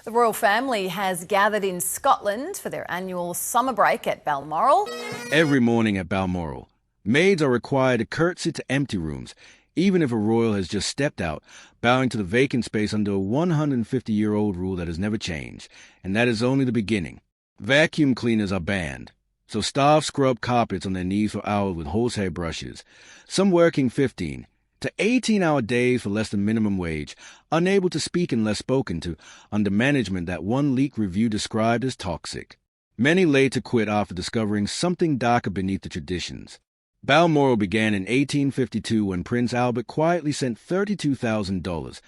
The royal family has gathered in Scotland for their annual summer break at Balmoral. Every morning at Balmoral, maids are required to curtsy to empty rooms, even if a royal has just stepped out, bowing to the vacant space under a 150-year-old rule that has never changed, and that is only the beginning. Vacuum cleaners are banned, so staff scrub carpets on their knees for hours with horsehair brushes, some working 15 to 18-hour days for less than minimum wage, unable to speak unless spoken to, under management that one leaked review described as toxic. Many later quit after discovering something darker beneath the traditions. Balmoral began in 1852 when Prince Albert quietly sent $32,000,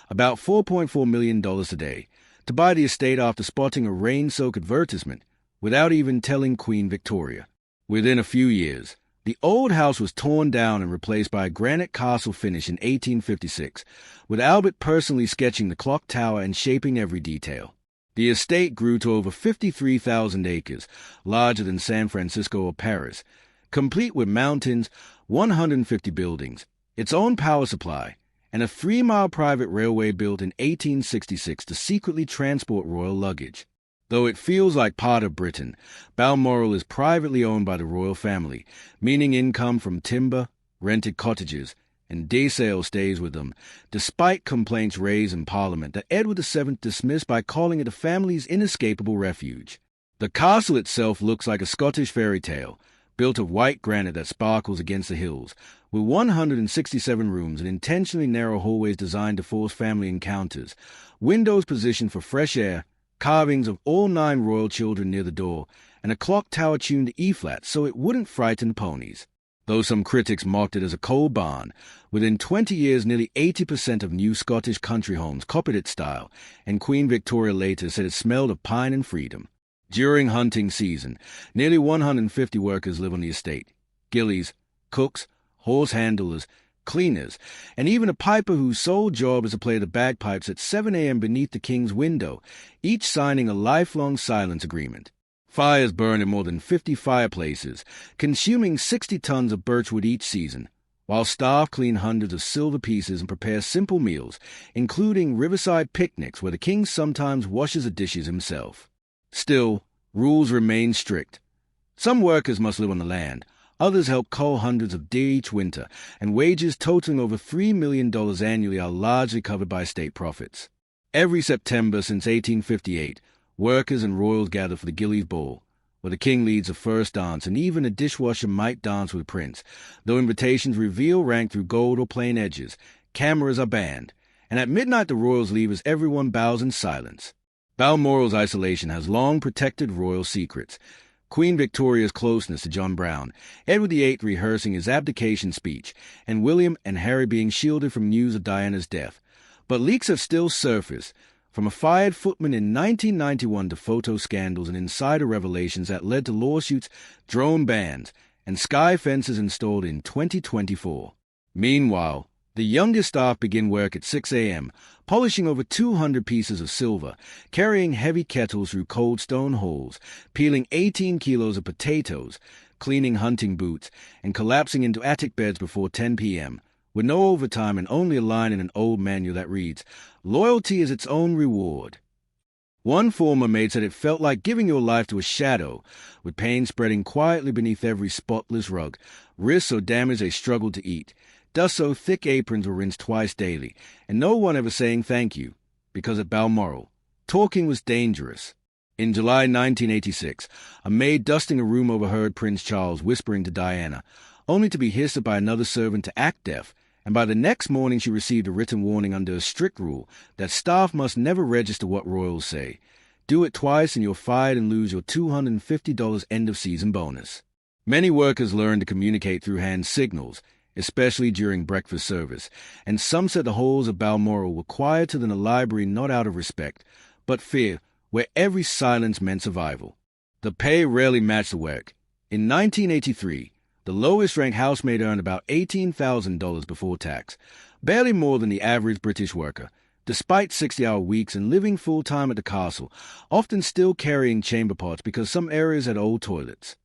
about $4.4 million today, to buy the estate after spotting a rain-soaked advertisement, without even telling Queen Victoria. Within a few years, the old house was torn down and replaced by a granite castle finish in 1856, with Albert personally sketching the clock tower and shaping every detail. The estate grew to over 53,000 acres, larger than San Francisco or Paris, complete with mountains, 150 buildings, its own power supply, and a 3-mile private railway built in 1866 to secretly transport royal luggage. Though it feels like part of Britain, Balmoral is privately owned by the royal family, meaning income from timber, rented cottages, and day sale stays with them, despite complaints raised in Parliament that Edward VII dismissed by calling it a family's inescapable refuge. The castle itself looks like a Scottish fairy tale, built of white granite that sparkles against the hills, with 167 rooms and intentionally narrow hallways designed to force family encounters, windows positioned for fresh air, carvings of all 9 royal children near the door, and a clock tower tuned to E-flat so it wouldn't frighten ponies. Though some critics mocked it as a coal barn, within 20 years nearly 80% of new Scottish country homes copied its style, and Queen Victoria later said it smelled of pine and freedom. During hunting season, nearly 150 workers live on the estate: gillies, cooks, horse handlers, cleaners, and even a piper whose sole job is to play the bagpipes at 7 a.m. beneath the king's window, each signing a lifelong silence agreement. Fires burn in more than 50 fireplaces, consuming 60 tons of birchwood each season, while staff clean hundreds of silver pieces and prepare simple meals, including riverside picnics where the king sometimes washes the dishes himself. Still, rules remain strict. Some workers must live on the land. Others help cull hundreds of deer each winter, and wages totaling over $3 million annually are largely covered by state profits. Every September since 1858, workers and royals gather for the Gillies Ball, where the king leads a first dance, and even a dishwasher might dance with Prince. Though invitations reveal rank through gold or plain edges, cameras are banned, and at midnight the royals leave as everyone bows in silence. Balmoral's isolation has long protected royal secrets. Queen Victoria's closeness to John Brown, Edward VIII rehearsing his abdication speech, and William and Harry being shielded from news of Diana's death. But leaks have still surfaced, from a fired footman in 1991 to photo scandals and insider revelations that led to lawsuits, drone bans, and sky fences installed in 2024. Meanwhile, the youngest staff begin work at 6 a.m., polishing over 200 pieces of silver, carrying heavy kettles through cold stone halls, peeling 18 kilos of potatoes, cleaning hunting boots, and collapsing into attic beds before 10 p.m., with no overtime and only a line in an old manual that reads, "Loyalty is its own reward." One former maid said it felt like giving your life to a shadow, with pain spreading quietly beneath every spotless rug, wrists so damaged they struggled to eat, dust so thick aprons were rinsed twice daily, and no one ever saying thank you, because at Balmoral, talking was dangerous. In July 1986, a maid dusting a room overheard Prince Charles whispering to Diana, only to be hissed at by another servant to act deaf, and by the next morning she received a written warning under a strict rule that staff must never register what royals say. Do it twice and you're fired and lose your $250 end-of-season bonus. Many workers learned to communicate through hand signals, especially during breakfast service, and some said the halls of Balmoral were quieter than a library not out of respect, but fear, where every silence meant survival. The pay rarely matched the work. In 1983, the lowest-ranked housemaid earned about $18,000 before tax, barely more than the average British worker, despite 60-hour weeks and living full-time at the castle, often still carrying chamber pots because some areas had old toilets.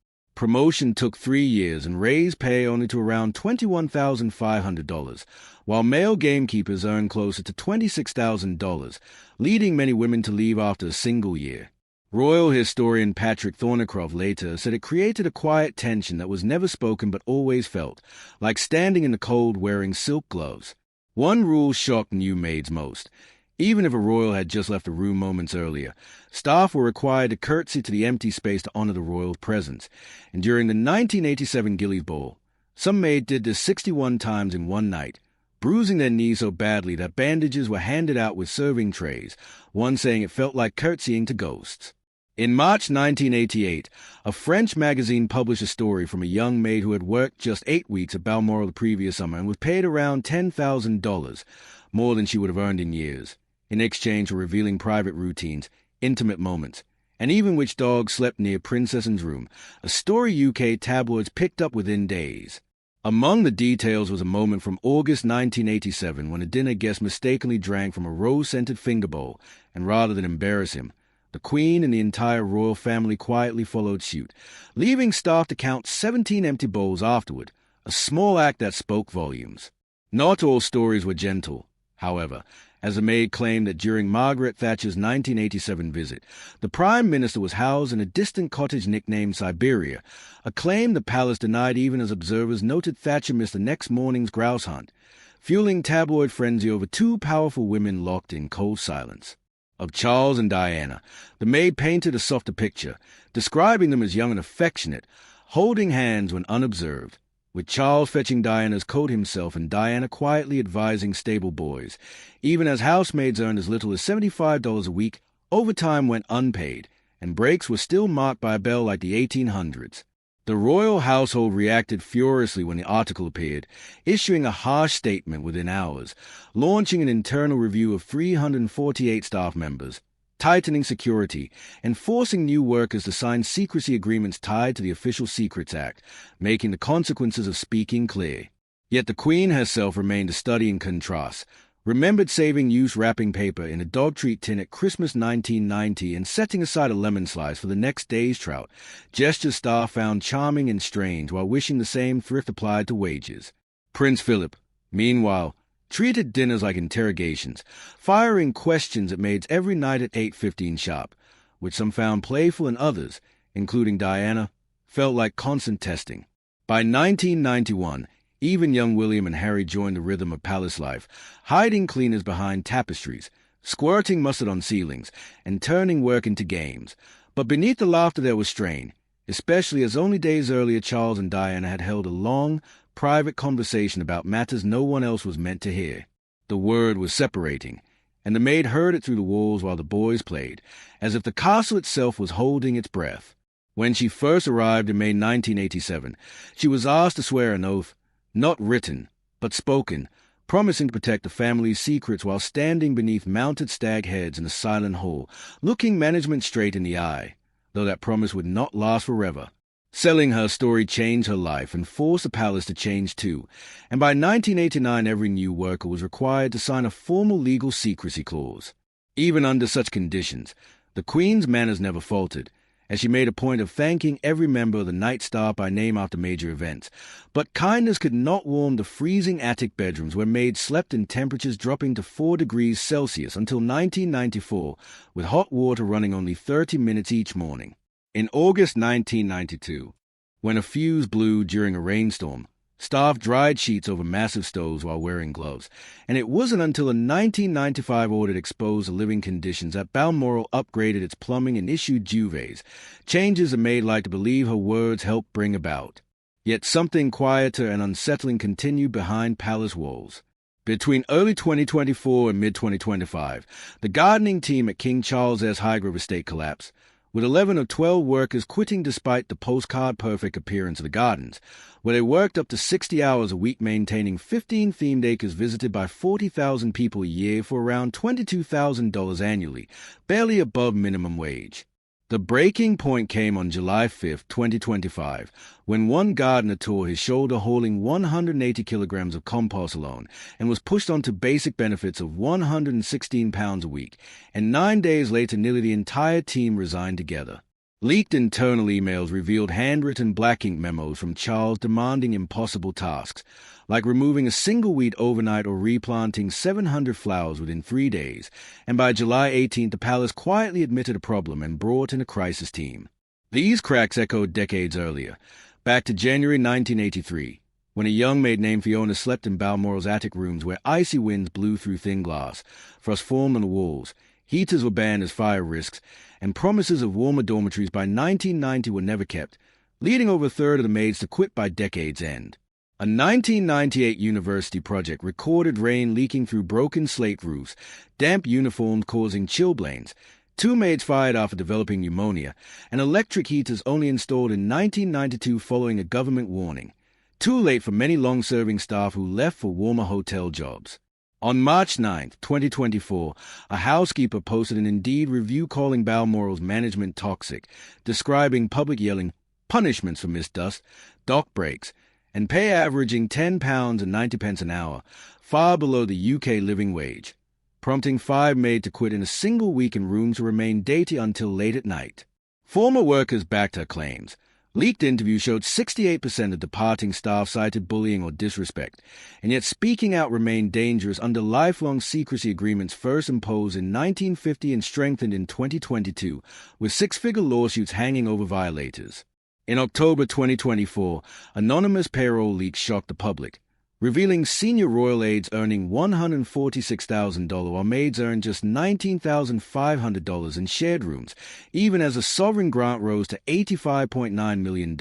Promotion took 3 years and raised pay only to around $21,500, while male gamekeepers earned closer to $26,000, leading many women to leave after a single year. Royal historian Patrick Thornycroft later said it created a quiet tension that was never spoken but always felt, like standing in the cold wearing silk gloves. One rule shocked new maids most. Even if a royal had just left the room moments earlier, staff were required to curtsy to the empty space to honor the royal presence. And during the 1987 Gillies Bowl, some maid did this 61 times in one night, bruising their knees so badly that bandages were handed out with serving trays, one saying it felt like curtsying to ghosts. In March 1988, a French magazine published a story from a young maid who had worked just 8 weeks at Balmoral the previous summer and was paid around $10,000, more than she would have earned in years, in exchange for revealing private routines, intimate moments, and even which dog slept near Princess Anne's room, a story UK tabloids picked up within days. Among the details was a moment from August 1987 when a dinner guest mistakenly drank from a rose-scented finger bowl, and rather than embarrass him, the Queen and the entire royal family quietly followed suit, leaving staff to count 17 empty bowls afterward, a small act that spoke volumes. Not all stories were gentle, however, as the maid claimed that during Margaret Thatcher's 1987 visit, the Prime Minister was housed in a distant cottage nicknamed Siberia, a claim the palace denied even as observers noted Thatcher missed the next morning's grouse hunt, fueling tabloid frenzy over two powerful women locked in cold silence. Of Charles and Diana, the maid painted a softer picture, describing them as young and affectionate, holding hands when unobserved, with Charles fetching Diana's coat himself and Diana quietly advising stable boys. Even as housemaids earned as little as $75 a week, overtime went unpaid, and breaks were still marked by a bell like the 1800s. The royal household reacted furiously when the article appeared, issuing a harsh statement within hours, launching an internal review of 348 staff members, tightening security, and forcing new workers to sign secrecy agreements tied to the Official Secrets Act, making the consequences of speaking clear. Yet the Queen herself remained a study in contrast, remembered saving used wrapping paper in a dog treat tin at Christmas 1990 and setting aside a lemon slice for the next day's trout, gestures staff found charming and strange while wishing the same thrift applied to wages. Prince Philip, meanwhile, treated dinners like interrogations, firing questions at maids every night at 8:15 sharp, which some found playful and others, including Diana, felt like constant testing. By 1991, even young William and Harry joined the rhythm of palace life, hiding cleaners behind tapestries, squirting mustard on ceilings, and turning work into games. But beneath the laughter there was strain, especially as only days earlier Charles and Diana had held a long, private conversation about matters no one else was meant to hear. The word was separating, and the maid heard it through the walls while the boys played, as if the castle itself was holding its breath. When she first arrived in May 1987, she was asked to swear an oath, not written, but spoken, promising to protect the family's secrets while standing beneath mounted stag heads in a silent hall, looking management straight in the eye, though that promise would not last forever. Selling her story changed her life and forced the palace to change too, and by 1989 every new worker was required to sign a formal legal secrecy clause. Even under such conditions, the Queen's manners never faltered, as she made a point of thanking every member of the night staff by name after major events. But kindness could not warm the freezing attic bedrooms where maids slept in temperatures dropping to 4 degrees Celsius until 1994, with hot water running only 30 minutes each morning. In August 1992, when a fuse blew during a rainstorm, staff dried sheets over massive stoves while wearing gloves, and it wasn't until a 1995 audit exposed the living conditions that Balmoral upgraded its plumbing and issued duvets, changes a maid liked to believe her words helped bring about. Yet something quieter and unsettling continued behind palace walls. Between early 2024 and mid-2025, the gardening team at King Charles' Highgrove Estate collapsed, with 11 of 12 workers quitting despite the postcard-perfect appearance of the gardens, where they worked up to 60 hours a week maintaining 15 themed acres visited by 40,000 people a year for around $22,000 annually, barely above minimum wage. The breaking point came on July 5, 2025, when one gardener tore his shoulder hauling 180 kilograms of compost alone and was pushed onto basic benefits of £116 a week, and 9 days later nearly the entire team resigned together. Leaked internal emails revealed handwritten black ink memos from Charles demanding impossible tasks, like removing a single weed overnight or replanting 700 flowers within 3 days, and by July 18th the palace quietly admitted a problem and brought in a crisis team. These cracks echoed decades earlier, back to January 1983, when a young maid named Fiona slept in Balmoral's attic rooms where icy winds blew through thin glass, frost formed on the walls, heaters were banned as fire risks, and promises of warmer dormitories by 1990 were never kept, leading over a third of the maids to quit by decade's end. A 1998 university project recorded rain leaking through broken slate roofs, damp uniforms causing chilblains, 2 maids fired after developing pneumonia, and electric heaters only installed in 1992 following a government warning. Too late for many long-serving staff who left for warmer hotel jobs. On March 9, 2024, a housekeeper posted an Indeed review calling Balmoral's management toxic, describing public yelling, punishments for missed dust, dock breaks, and pay averaging £10.90 an hour, far below the UK living wage, prompting 5 maids to quit in a single week in rooms to remain daty until late at night. Former workers backed her claims. Leaked interviews showed 68% of departing staff cited bullying or disrespect, and yet speaking out remained dangerous under lifelong secrecy agreements first imposed in 1950 and strengthened in 2022, with 6-figure lawsuits hanging over violators. In October 2024, anonymous payroll leaks shocked the public, revealing senior royal aides earning $146,000 while maids earned just $19,500 in shared rooms, even as a sovereign grant rose to $85.9 million,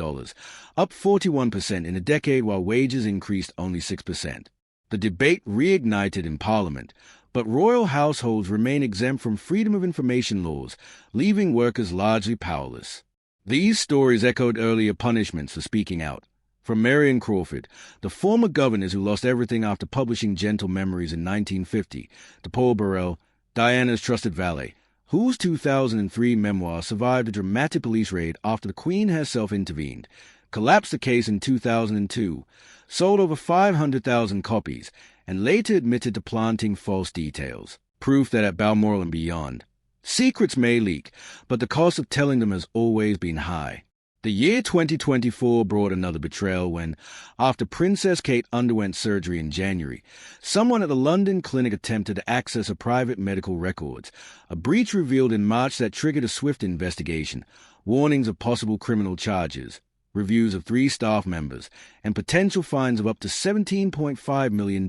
up 41% in a decade while wages increased only 6%. The debate reignited in Parliament, but royal households remain exempt from freedom of information laws, leaving workers largely powerless. These stories echoed earlier punishments for speaking out. From Mary and Crawford, the former governors who lost everything after publishing Gentle Memories in 1950, to Paul Burrell, Diana's trusted valet, whose 2003 memoir survived a dramatic police raid after the Queen herself intervened, collapsed the case in 2002, sold over 500,000 copies, and later admitted to planting false details. Proof that at Balmoral and beyond, secrets may leak, but the cost of telling them has always been high. The year 2024 brought another betrayal when, after Princess Kate underwent surgery in January, someone at a London clinic attempted to access her private medical records, a breach revealed in March that triggered a swift investigation, warnings of possible criminal charges, reviews of 3 staff members, and potential fines of up to $17.5 million,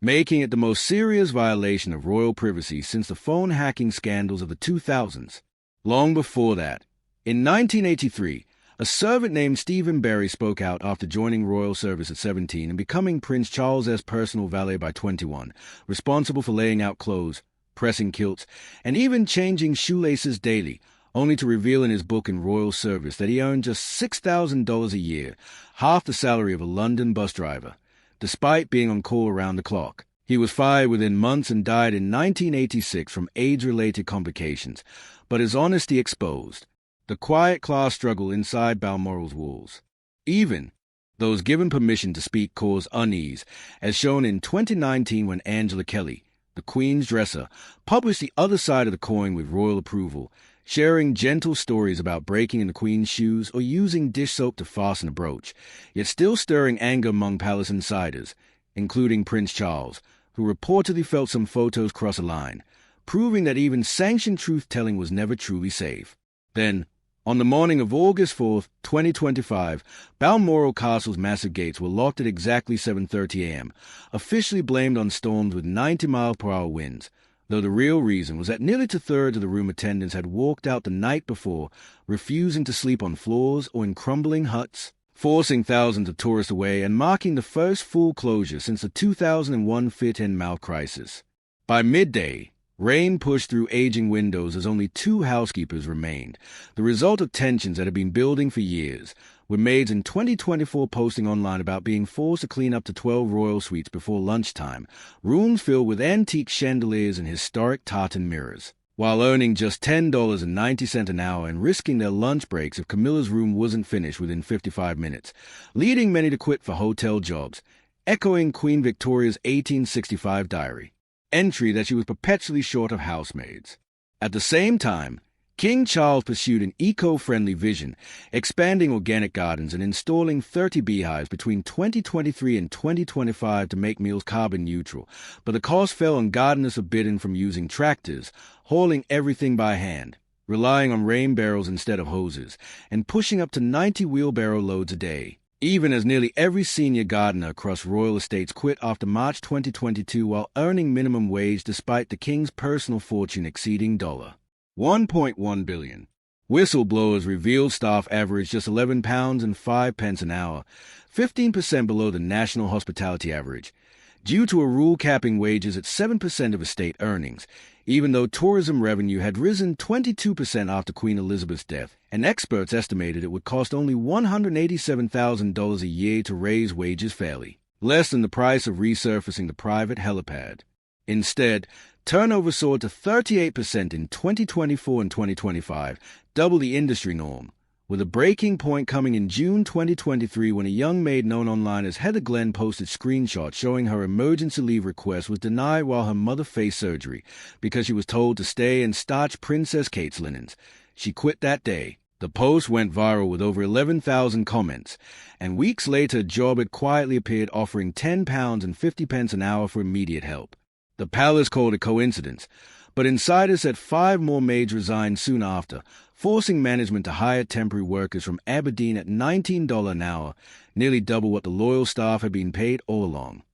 making it the most serious violation of royal privacy since the phone hacking scandals of the 2000s. Long before that, in 1983, a servant named Stephen Berry spoke out after joining royal service at 17 and becoming Prince Charles's personal valet by 21, responsible for laying out clothes, pressing kilts, and even changing shoelaces daily, only to reveal in his book in royal service that he earned just $6,000 a year, half the salary of a London bus driver, despite being on call around the clock. He was fired within months and died in 1986 from AIDS-related complications, but his honesty exposed the quiet class struggle inside Balmoral's walls. Even those given permission to speak caused unease, as shown in 2019 when Angela Kelly, the Queen's dresser, published the other side of the coin with royal approval, sharing gentle stories about breaking in the Queen's shoes or using dish soap to fasten a brooch, yet still stirring anger among palace insiders, including Prince Charles, who reportedly felt some photos cross a line, proving that even sanctioned truth-telling was never truly safe. Then, on the morning of August 4, 2025, Balmoral Castle's massive gates were locked at exactly 7:30 a.m., officially blamed on storms with 90-mile-per-hour winds, though the real reason was that nearly 2/3 of the room attendants had walked out the night before, refusing to sleep on floors or in crumbling huts, forcing thousands of tourists away and marking the first full closure since the 2001 fit-and-mouth crisis. By midday, rain pushed through aging windows as only 2 housekeepers remained, the result of tensions that had been building for years, with maids in 2024 posting online about being forced to clean up to 12 royal suites before lunchtime, rooms filled with antique chandeliers and historic tartan mirrors, while earning just $10.90 an hour and risking their lunch breaks if Camilla's room wasn't finished within 55 minutes, leading many to quit for hotel jobs, echoing Queen Victoria's 1865 diary entry that she was perpetually short of housemaids. At the same time, King Charles pursued an eco-friendly vision, expanding organic gardens and installing 30 beehives between 2023 and 2025 to make meals carbon neutral, but the cost fell on gardeners forbidden from using tractors, hauling everything by hand, relying on rain barrels instead of hoses, and pushing up to 90 wheelbarrow loads a day. Even as nearly every senior gardener across royal estates quit after March 2022 while earning minimum wage despite the king's personal fortune exceeding $1.1 billion. Whistleblowers revealed staff averaged just £11 and 5 pence an hour, 15% below the national hospitality average, due to a rule capping wages at 7% of estate earnings, even though tourism revenue had risen 22% after Queen Elizabeth's death, and experts estimated it would cost only $187,000 a year to raise wages fairly, less than the price of resurfacing the private helipad. Instead, turnover soared to 38% in 2024 and 2025, double the industry norm, with a breaking point coming in June 2023 when a young maid known online as Heather Glenn posted screenshots showing her emergency leave request was denied while her mother faced surgery because she was told to stay and starch Princess Kate's linens. She quit that day. The post went viral with over 11,000 comments, and weeks later, a job had quietly appeared offering £10 and 50 pence an hour for immediate help. The palace called it coincidence, but insiders said 5 more maids resigned soon after, forcing management to hire temporary workers from Aberdeen at $19 an hour, nearly double what the loyal staff had been paid all along.